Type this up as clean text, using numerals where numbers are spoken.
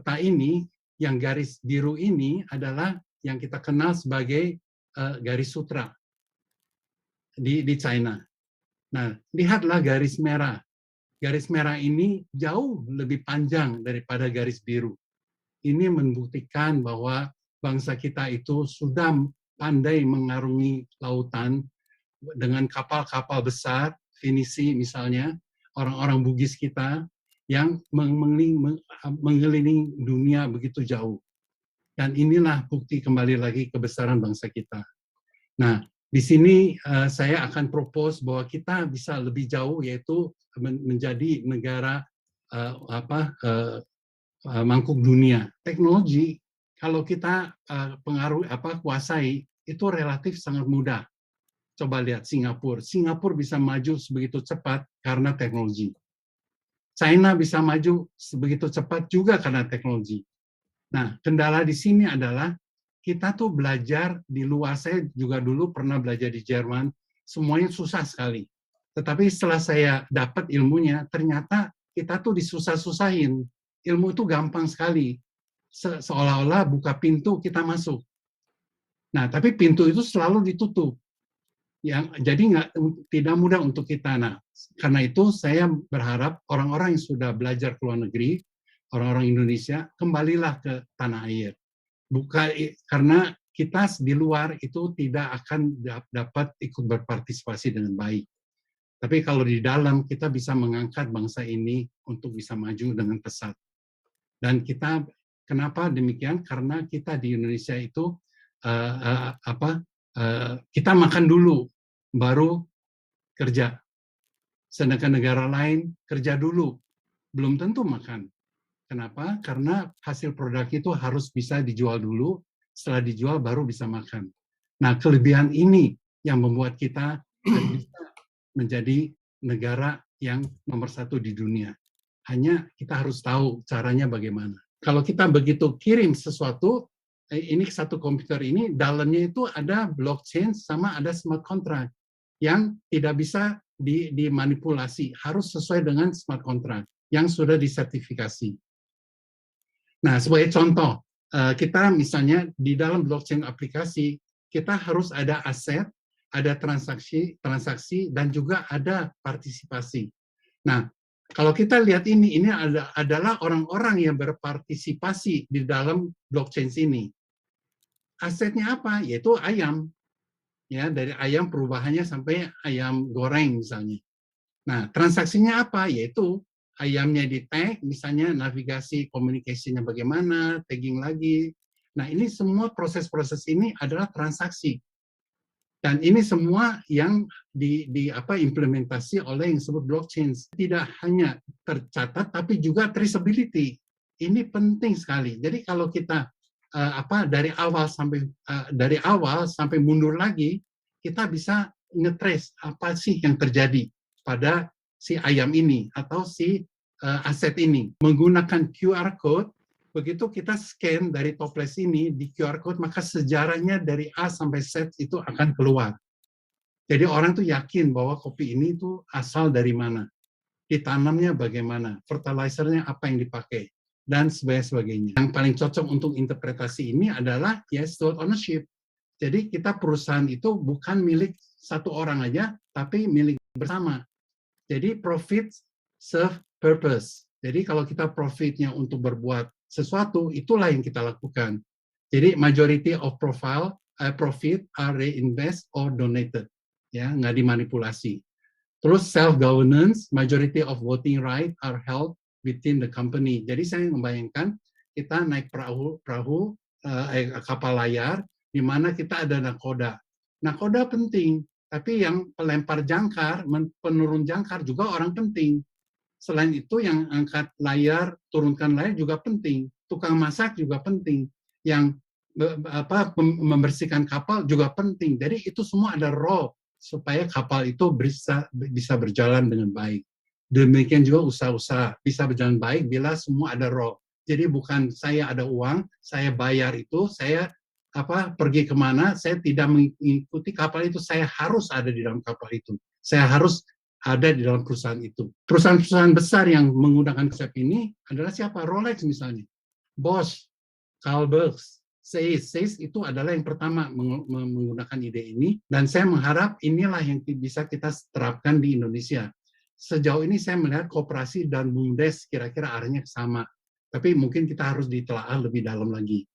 Peta ini, yang garis biru ini adalah yang kita kenal sebagai garis sutra di China. Nah, lihatlah garis merah. Garis merah ini jauh lebih panjang daripada garis biru. Ini membuktikan bahwa bangsa kita itu sudah pandai mengarungi lautan dengan kapal-kapal besar, Finisi misalnya, orang-orang Bugis kita yang mengelilingi dunia begitu jauh. Dan inilah bukti kembali lagi kebesaran bangsa kita. Nah, di sini saya akan propose bahwa kita bisa lebih jauh, yaitu menjadi negara mangkuk dunia. Teknologi kalau kita kuasai itu relatif sangat mudah. Coba lihat Singapura. Singapura bisa maju sebegitu cepat karena teknologi. China bisa maju sebegitu cepat juga karena teknologi. Nah, kendala di sini adalah kita tuh belajar di luar. Saya juga dulu pernah belajar di Jerman, semuanya susah sekali. Tetapi setelah saya dapat ilmunya, ternyata kita tuh disusah-susahin. Ilmu itu gampang sekali. Seolah-olah buka pintu kita masuk. Nah, tapi pintu itu selalu ditutup. Jadi tidak mudah untuk kita. Nah, karena itu saya berharap orang-orang yang sudah belajar ke luar negeri, orang-orang Indonesia, kembalilah ke tanah air. Karena kita di luar itu tidak akan dapat ikut berpartisipasi dengan baik. Tapi kalau di dalam kita bisa mengangkat bangsa ini untuk bisa maju dengan pesat. Dan kita kenapa demikian? Karena kita di Indonesia itu kita makan dulu, baru kerja. Sedangkan negara lain kerja dulu, belum tentu makan. Kenapa? Karena hasil produk itu harus bisa dijual dulu, setelah dijual baru bisa makan. Nah, kelebihan ini yang membuat kita bisa menjadi negara yang nomor 1 di dunia. Hanya kita harus tahu caranya bagaimana. Kalau kita begitu kirim sesuatu, ini satu komputer ini, dalamnya itu ada blockchain sama ada smart contract yang tidak bisa dimanipulasi, harus sesuai dengan smart contract yang sudah disertifikasi. Nah, sebagai contoh, kita misalnya di dalam blockchain aplikasi, kita harus ada aset, ada transaksi, dan juga ada partisipasi. Nah, kalau kita lihat ini adalah orang-orang yang berpartisipasi di dalam blockchain ini. Asetnya apa? Yaitu ayam. Ya, dari ayam perubahannya sampai ayam goreng misalnya. Nah, transaksinya apa? Yaitu ayamnya di tag, misalnya navigasi komunikasinya bagaimana, tagging lagi. Nah, ini semua proses-proses ini adalah transaksi. Dan ini semua yang implementasi oleh yang disebut blockchain. Tidak hanya tercatat, tapi juga traceability. Ini penting sekali. Jadi kalau kita dari awal sampai mundur lagi, kita bisa nge-trace apa sih yang terjadi pada si ayam ini atau si aset ini. Menggunakan QR code, begitu kita scan dari toples ini di QR code, maka sejarahnya dari A sampai Z itu akan keluar. Jadi orang tuh yakin bahwa kopi ini tuh asal dari mana, ditanamnya bagaimana, fertilizer-nya apa yang dipakai, dan sebagainya. Yang paling cocok untuk interpretasi ini adalah steward ownership. Jadi kita perusahaan itu bukan milik satu orang aja, tapi milik bersama. Jadi profit serve purpose. Jadi kalau kita profitnya untuk berbuat sesuatu, itulah yang kita lakukan. Jadi majority of profit are reinvest or donated. Ya, nggak dimanipulasi. Terus self-governance, majority of voting right are held within the company. Jadi saya membayangkan kita naik kapal layar, di mana kita ada nakoda. Nakoda penting, tapi yang pelempar jangkar, penurun jangkar juga orang penting. Selain itu yang angkat layar, turunkan layar juga penting. Tukang masak juga penting. Yang membersihkan kapal juga penting. Jadi itu semua ada role supaya kapal itu bisa berjalan dengan baik. Demikian juga usaha-usaha bisa berjalan baik bila semua ada role. Jadi bukan saya ada uang, saya bayar itu, saya pergi kemana, saya tidak mengikuti kapal itu, saya harus ada di dalam kapal itu. Saya harus ada di dalam perusahaan itu. Perusahaan-perusahaan besar yang menggunakan konsep ini adalah siapa? Rolex misalnya. Bosch, Carl Bergs, SAIS itu adalah yang pertama menggunakan ide ini, dan saya mengharap inilah yang bisa kita terapkan di Indonesia. Sejauh ini saya melihat koperasi dan BUMDes kira-kira arahnya sama, tapi mungkin kita harus ditelaah lebih dalam lagi.